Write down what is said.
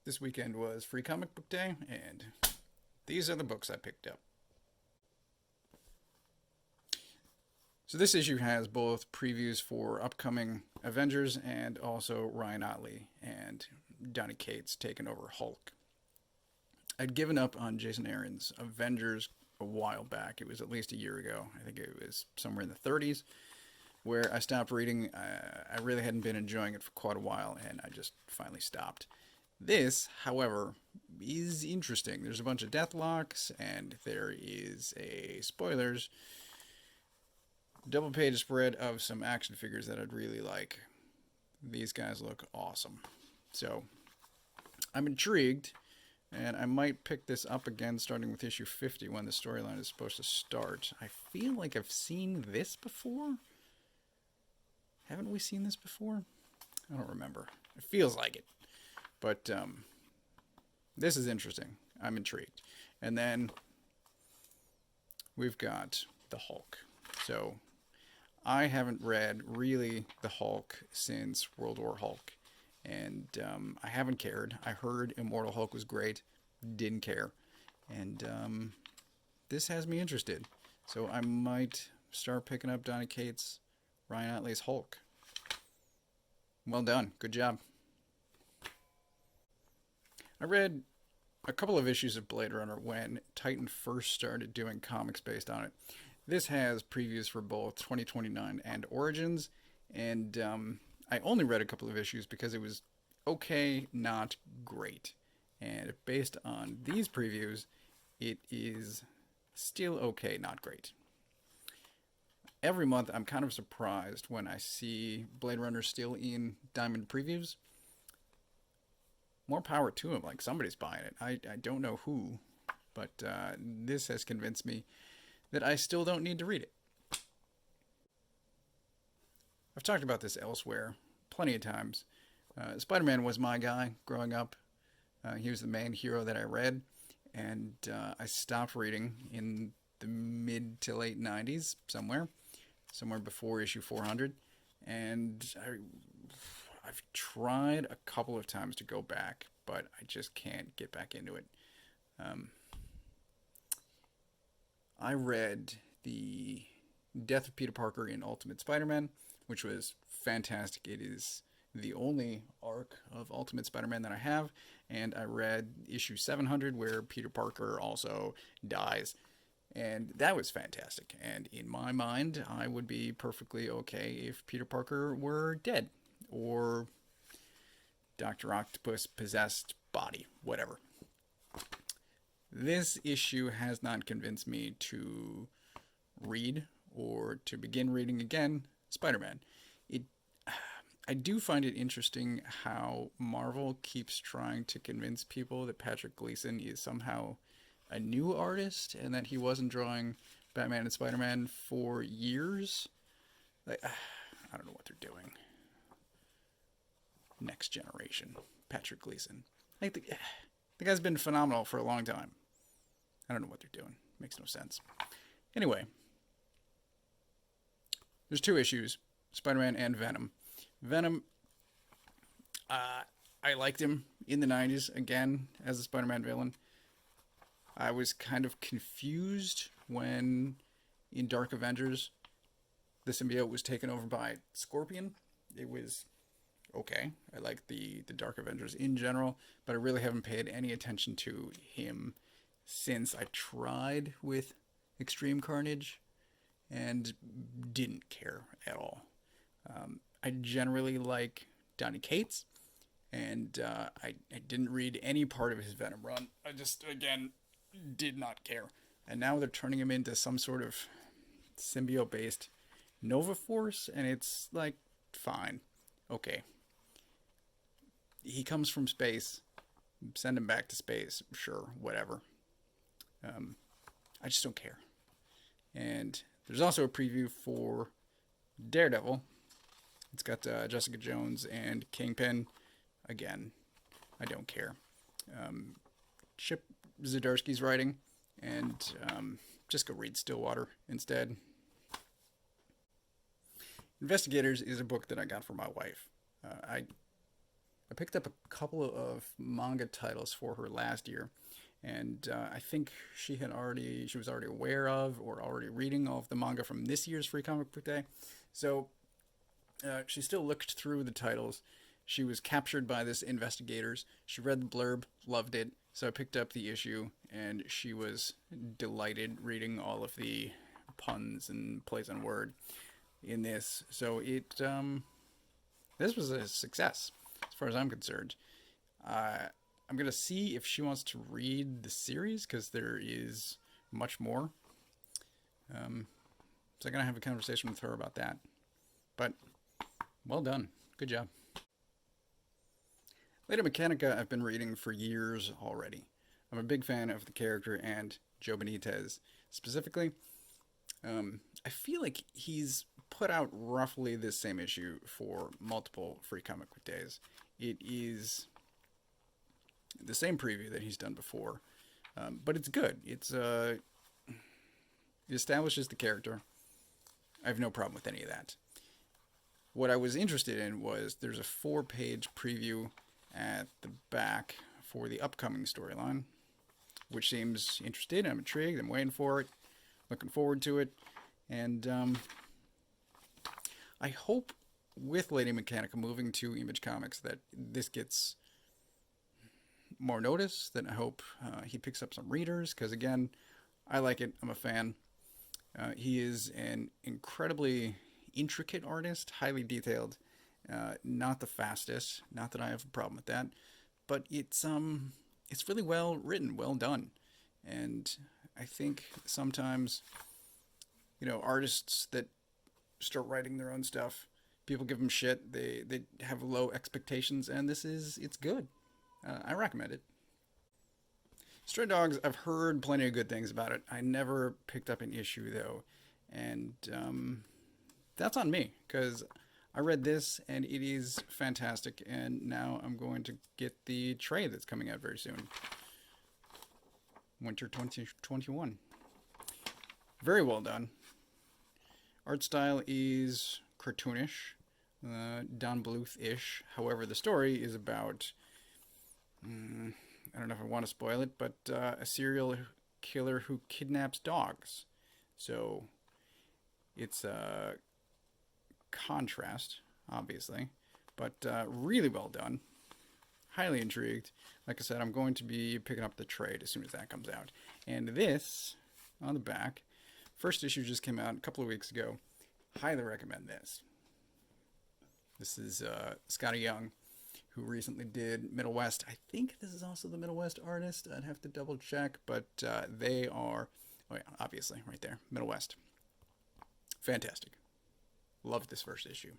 This weekend was Free Comic Book Day, and these are the books I picked up. So this issue has both previews for upcoming Avengers and also Ryan Ottley and Donny Cates taking over Hulk. I'd given up on Jason Aaron's Avengers a while back. It was at least a year ago. I think it was somewhere in the 30s where I stopped reading. I really hadn't been enjoying it for quite a while, and I just finally stopped. This, however, is interesting. There's a bunch of deathlocks, and there is a, spoilers, double page spread of some action figures that I'd really like. These guys look awesome. So, I'm intrigued, and I might pick this up again starting with issue 50 when the storyline is supposed to start. I feel like I've seen this before. Haven't we seen this before? I don't remember. It feels like it. But this is interesting. I'm intrigued. And then we've got the Hulk. So I haven't read really the Hulk since World War Hulk. And I haven't cared. I heard Immortal Hulk was great. Didn't care. And this has me interested. So I might start picking up Donny Cates' Ryan Ottley's Hulk. Well done. Good job. I read a couple of issues of Blade Runner when Titan first started doing comics based on it. This has previews for both 2029 and Origins, and I only read a couple of issues because it was okay, not great. And based on these previews, it is still okay, not great. Every month, I'm kind of surprised when I see Blade Runner still in Diamond previews. More power to him. Like, somebody's buying it. I don't know who, but this has convinced me that I still don't need to read it. I've talked about this elsewhere plenty of times. Spiderman was my guy growing up. He was the main hero that I read, and I stopped reading in the mid to late 90s, somewhere before issue 400, and I've tried a couple of times to go back, but I just can't get back into it. I read the Death of Peter Parker in Ultimate Spider-Man, which was fantastic. It is the only arc of Ultimate Spider-Man that I have, and I read issue 700 where Peter Parker also dies, and that was fantastic. And in my mind, I would be perfectly okay if Peter Parker were dead, or Dr. Octopus possessed body, whatever. This issue has not convinced me to read or to begin reading again Spider-Man. I do find it interesting how Marvel keeps trying to convince people that Patrick Gleason is somehow a new artist and that he wasn't drawing Batman and Spider-Man for years. Like, I don't know what they're doing. Next generation, Patrick Gleason. Like, the guy's been phenomenal for a long time. I don't know what they're doing. Makes no sense. Anyway, there's two issues, Spider-Man and Venom. Venom, I liked him in the 90s, again, as a Spider-Man villain. I was kind of confused when, in Dark Avengers, the symbiote was taken over by Scorpion. It was okay. I like the Dark Avengers in general, but I really haven't paid any attention to him since I tried with Extreme Carnage and didn't care at all. I generally like Donny Cates, and I didn't read any part of his Venom run. I just, again, did not care. And now they're turning him into some sort of symbiote-based Nova Force, and it's like, fine. Okay. He comes from space. Send him back to space. Sure, whatever. I just don't care. And there's also a preview for Daredevil. It's got Jessica Jones and Kingpin. Again, I don't care. Chip Zdarsky's writing, and just go read Stillwater instead. Investigators is a book that I got for my wife. I I picked up a couple of manga titles for her last year, and I think she was already aware of or already reading all of the manga from this year's Free Comic Book Day. So she still looked through the titles. She was captured by this investigators. She read the blurb, loved it. So I picked up the issue, and she was delighted reading all of the puns and plays on word in this. So this was a success as far as I'm concerned. I'm gonna see if she wants to read the series because there is much more. So I'm gonna have a conversation with her about that. But well done, good job. Lady Mechanika I've been reading for years already. I'm a big fan of the character and Joe Benitez specifically. I feel like he's put out roughly this same issue for multiple Free Comic Book Days. It is the same preview that he's done before, but it's good. It establishes the character. I have no problem with any of that. What I was interested in was there's a 4-page preview at the back for the upcoming storyline, which seems interesting. I'm intrigued. I'm waiting for it. Looking forward to it. And I hope with Lady Mechanika moving to Image Comics that this gets more notice. That I hope he picks up some readers, because again, I like it. I'm a fan. He is an incredibly intricate artist, highly detailed. Not the fastest. Not that I have a problem with that, but it's really well written, well done, and I think sometimes, artists that start writing their own stuff, people give them shit. They have low expectations, and it's good. I recommend it. Stray Dogs, I've heard plenty of good things about it. I never picked up an issue though, and that's on me because I read this and it is fantastic. And now I'm going to get the trade that's coming out very soon, Winter 2021. Very well done. Art style is cartoonish, Don Bluth-ish. However, the story is about I don't know if I want to spoil it, but a serial killer who kidnaps dogs. So it's a contrast, obviously, but really well done. Highly intrigued. Like I said, I'm going to be picking up the trade as soon as that comes out. And this, on the back, first issue just came out a couple of weeks ago. Highly recommend this. This is Scotty Young, who recently did Middle West. I think this is also the Middle West artist. I'd have to double check, but they are, oh yeah, obviously, right there, Middle West. Fantastic. Loved this first issue.